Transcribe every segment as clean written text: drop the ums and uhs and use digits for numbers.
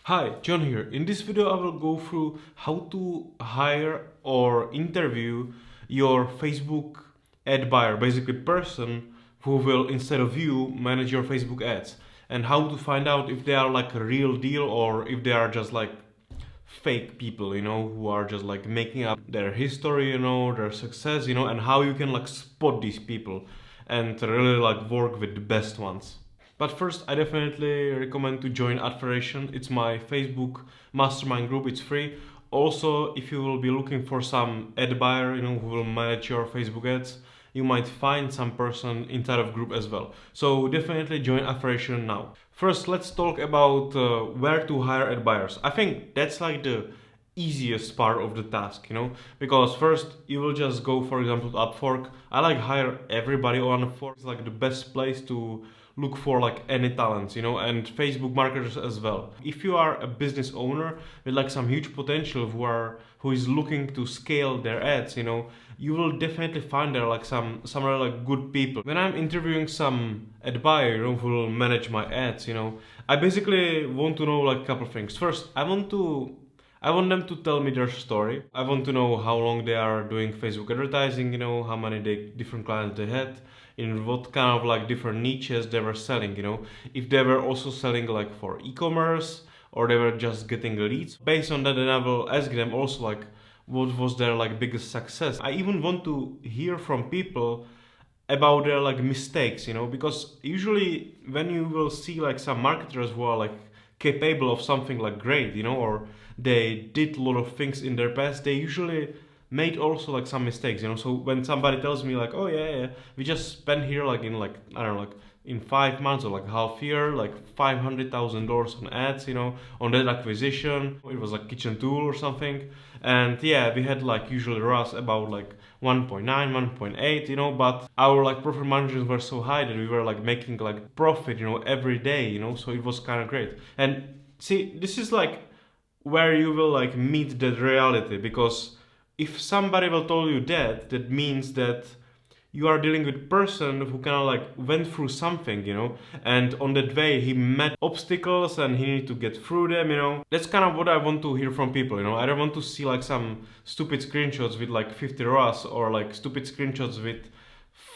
Hi, John here. In this video, I will go through how to hire or interview your Facebook ad buyer, basically person who will, instead of you, manage your Facebook ads, and how to find out if they are like a real deal or if they are just like fake people, who are just like making up their history, their success, and how you can like spot these people and really like work with the best ones. But first, I definitely recommend to join Adferation. It's my Facebook mastermind group. It's free. Also, if you will be looking for some ad buyer, who will manage your Facebook ads, you might find some person inside of group as well. So definitely join Adferation now. First, let's talk about where to hire ad buyers. I think that's like the easiest part of the task, because first you will just go, for example, to Upwork. I like hire everybody on Upwork. It's like the best place to look for like any talents, and Facebook marketers as well. If you are a business owner with like some huge potential who is looking to scale their ads, you will definitely find there like some really like good people. When I'm interviewing some ad buyer, who will manage my ads, I basically want to know like a couple of things. First, I want them to tell me their story. I want to know how long they are doing Facebook advertising, how many different clients they had, in what kind of like different niches they were selling, if they were also selling like for e-commerce or they were just getting leads. Based on that, then I will ask them also like what was their like biggest success. I even want to hear from people about their like mistakes, because usually when you will see like some marketers who are like capable of something like great, or they did a lot of things in their past, they usually made also like some mistakes, so when somebody tells me like, oh yeah, we just spent here like in like, I don't know, like in 5 months or like half year, like $500,000 on ads, on that acquisition. It was like kitchen tool or something. And yeah, we had like usually ROAS about like 1.9, 1.8, but our like profit margins were so high that we were like making like profit, every day, so it was kind of great. And see, this is like where you will like meet that reality, because if somebody will tell you that means that you are dealing with person who kind of like went through something, and on that way he met obstacles and he need to get through them, That's kind of what I want to hear from people, I don't want to see like some stupid screenshots with like 50 ROAS or like stupid screenshots with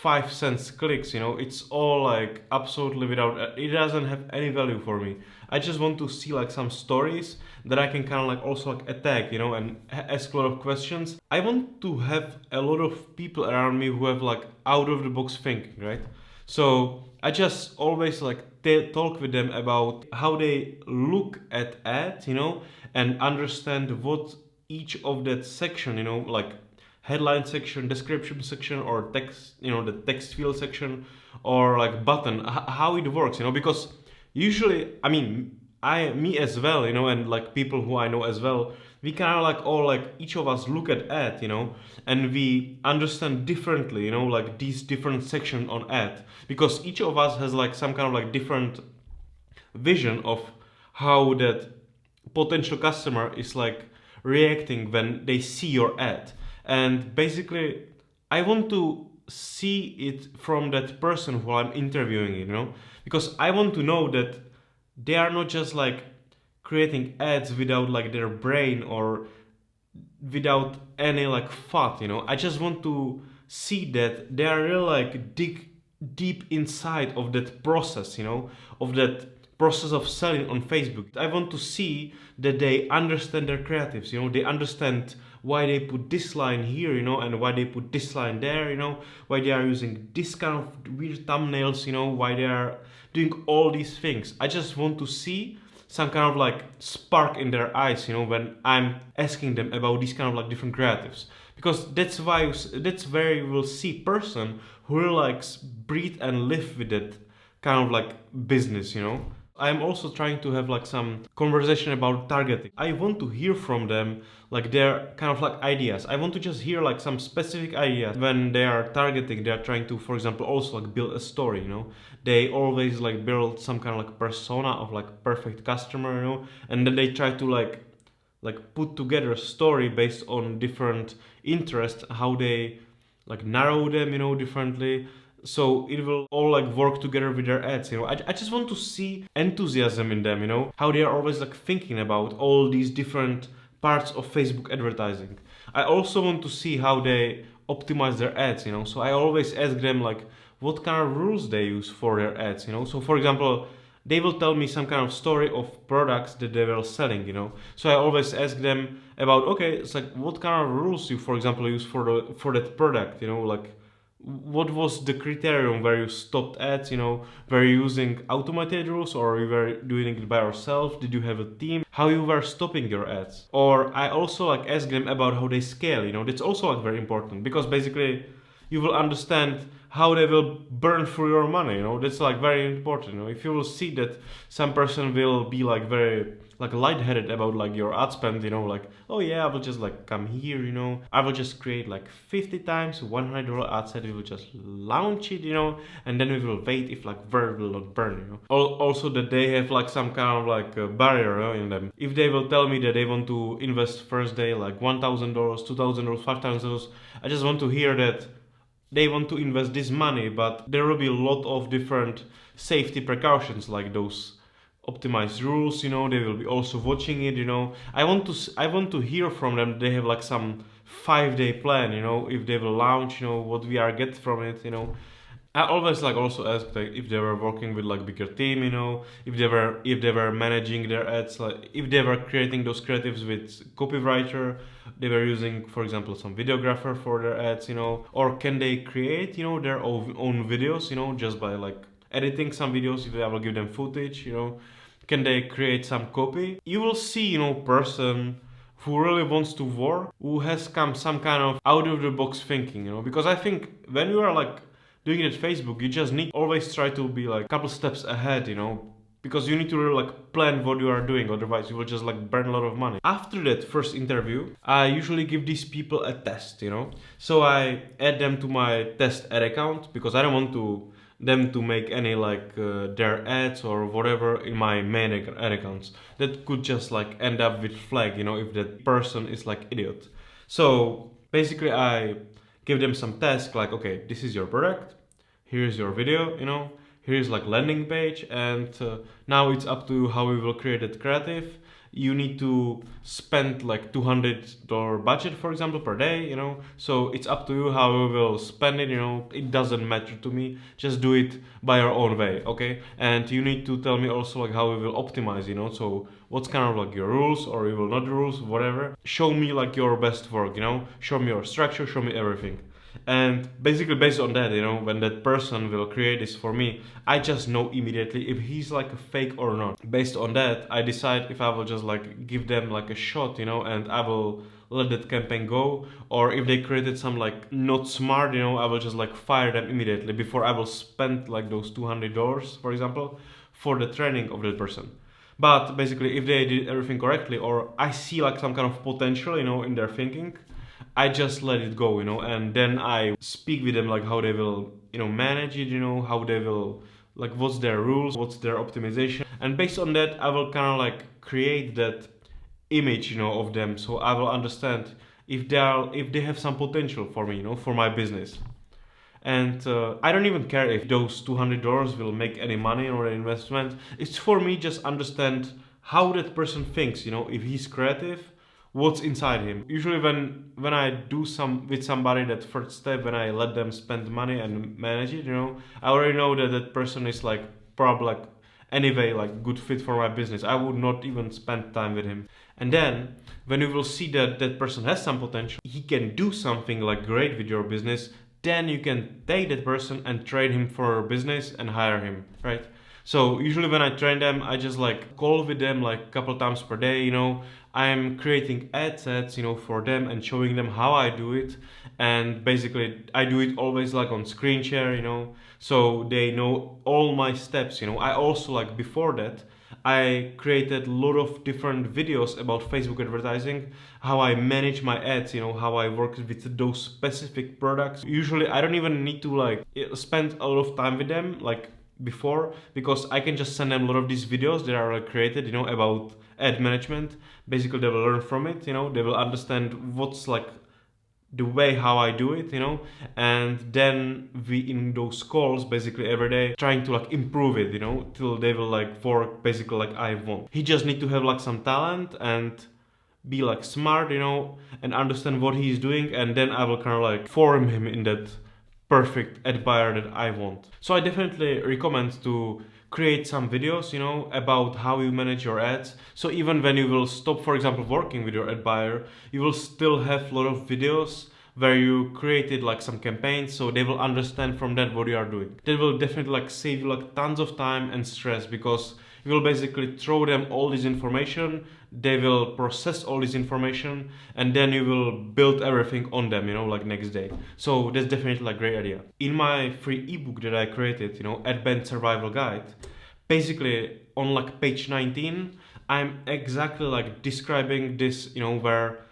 5 cents clicks, it's all like absolutely without, it doesn't have any value for me. I just want to see like some stories that I can kind of like also like attack, and ask a lot of questions. I want to have a lot of people around me who have like out of the box thinking, right? So I just always like talk with them about how they look at ads, and understand what each of that section, like headline section, description section, or text, the text field section, or like button, how it works, because usually, I mean, me as well, and like people who I know as well, we kind of like all like each of us look at ad, and we understand differently, like these different section on ad, because each of us has like some kind of like different vision of how that potential customer is like reacting when they see your ad. And basically, I want to see it from that person who I'm interviewing, because I want to know that they are not just like creating ads without like their brain or without any like thought, I just want to see that they are really like dig deep inside of that process, of that process of selling on Facebook. I want to see that they understand their creatives, they understand why they put this line here, and why they put this line there, why they are using this kind of weird thumbnails, why they are doing all these things. I just want to see some kind of like spark in their eyes, when I'm asking them about these kind of like different creatives. Because that's where you will see person who really likes breathe and live with that kind of like business, I'm also trying to have like some conversation about targeting. I want to hear from them like their kind of like ideas. I want to just hear like some specific ideas when they are targeting. They are trying to, for example, also like build a story. They always like build some kind of like persona of like perfect customer. And then they try to like put together a story based on different interests, how they like narrow them, differently. so it will all like work together with their ads. I just want to see enthusiasm in them, how they are always like thinking about all these different parts of Facebook advertising. I also want to see how they optimize their ads, so I always ask them like what kind of rules they use for their ads. So for example, they will tell me some kind of story of products that they were selling, so I always ask them about, okay, it's like what kind of rules you, for example, use for that product, like what was the criterion where you stopped ads, were you using automated rules or you were doing it by yourself, did you have a team, how you were stopping your ads. Or I also like ask them about how they scale, that's also like very important, because basically you will understand how they will burn through your money. That's like very important. If you will see that some person will be like very like lightheaded about like your ad spend, like, oh yeah, I will just like come here, I will just create like 50 times $100 ad set, we will just launch it, and then we will wait if like word will not burn. Also that they have like some kind of like a barrier in them. If they will tell me that they want to invest first day like $1,000, $2,000, $5,000, I just want to hear that they want to invest this money, but there will be a lot of different safety precautions like those optimized rules, they will be also watching it, I want to hear from them. They have like some 5-day plan, if they will launch, what we are get from it, I always like also ask like if they were working with like bigger team, if they were managing their ads, like if they were creating those creatives with copywriter, they were using, for example, some videographer for their ads, or can they create, their own videos, just by like editing some videos. If I will give them footage, can they create some copy? You will see, person who really wants to work, who has some kind of out of the box thinking, because I think when you are like doing it at Facebook, you just need always try to be like a couple steps ahead, because you need to really like plan what you are doing, otherwise you will just like burn a lot of money. After that first interview, I usually give these people a test, so I add them to my test ad account, because I don't want them to make any like their ads or whatever in my main ad accounts. That could just like end up with flag, if that person is like idiot. So basically I give them some task like, okay, this is your product, here's your video, here's like landing page, and now it's up to you how we will create that creative. You need to spend like $200 budget, for example, per day, so it's up to you how you will spend it, it doesn't matter to me, just do it by your own way, okay? And you need to tell me also like how we will optimize, so what's kind of like your rules, or you will not rules, whatever. Show me like your best work, show me your structure, show me everything. And basically based on that, when that person will create this for me, I just know immediately if he's like a fake or not. Based on that, I decide if I will just like give them like a shot, and I will let that campaign go, or if they created some like not smart, I will just like fire them immediately before I will spend like those $200, for example, for the training of that person. But basically if they did everything correctly, or I see like some kind of potential, in their thinking, I just let it go, and then I speak with them like how they will, manage it, how they will, like what's their rules, what's their optimization. And based on that, I will kind of like create that image, of them. So I will understand if they have some potential for me, for my business. And I don't even care if those $200 will make any money or an investment. It's for me just understand how that person thinks, if he's creative, what's inside him. Usually when I do some with somebody, that first step, when I let them spend money and manage it, I already know that that person is like probably like anyway like good fit for my business. I would not even spend time with him. And then when you will see that that person has some potential, he can do something like great with your business, then you can take that person and train him for a business and hire him, right? So usually when I train them, I just like call with them like a couple times per day, I'm creating ad sets, for them and showing them how I do it. And basically I do it always like on screen share, so they know all my steps, I also like before that, I created a lot of different videos about Facebook advertising, how I manage my ads, how I work with those specific products. Usually I don't even need to like spend a lot of time with them like before, because I can just send them a lot of these videos that are created, about ad management. Basically they will learn from it, they will understand what's like the way how I do it, you know, and then we in those calls basically every day trying to like improve it, you know, till they will like work basically like I want. He just need to have like some talent and be like smart, you know, and understand what he's doing, and then I will kind of like form him in that perfect ad buyer that I want. So I definitely recommend to create some videos, you know, about how you manage your ads. So even when you will stop, for example, working with your ad buyer, you will still have a lot of videos where you created like some campaigns, so they will understand from that what you are doing. That will definitely like save you like tons of time and stress, because you will basically throw them all this information, they will process all this information, and then you will build everything on them, you know, like next day. So that's definitely like a great idea. In my free ebook that I created, you know, Advanced Survival Guide, basically on like page 19, I'm exactly like describing this, you know, where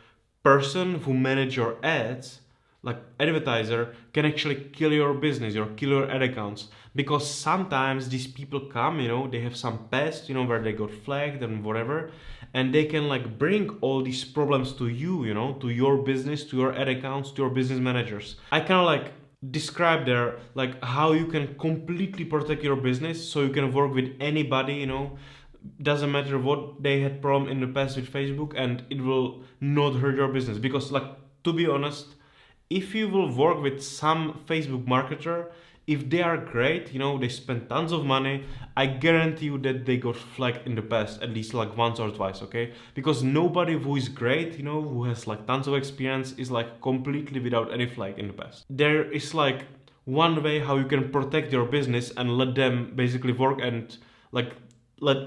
person who manage your ads, like advertiser, can actually kill your business or kill your ad accounts, because sometimes these people come, you know, they have some past, you know, where they got flagged and whatever, and they can like bring all these problems to you, you know, to your business, to your ad accounts, to your business managers. I kind of like describe there like how you can completely protect your business, so you can work with anybody, you know, doesn't matter what they had problem in the past with Facebook, and it will not hurt your business. Because like, to be honest, if you will work with some Facebook marketer, if they are great, you know, they spend tons of money, I guarantee you that they got flagged in the past at least like once or twice, okay? Because nobody who is great, you know, who has like tons of experience is like completely without any flag in the past. There is like one way how you can protect your business and let them basically work, and like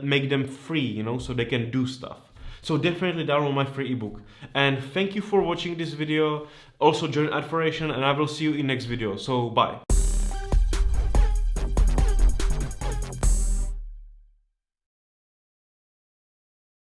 make them free, you know, so they can do stuff. So definitely download my free ebook. And thank you for watching this video. Also join Adforation, and I will see you in next video. So bye.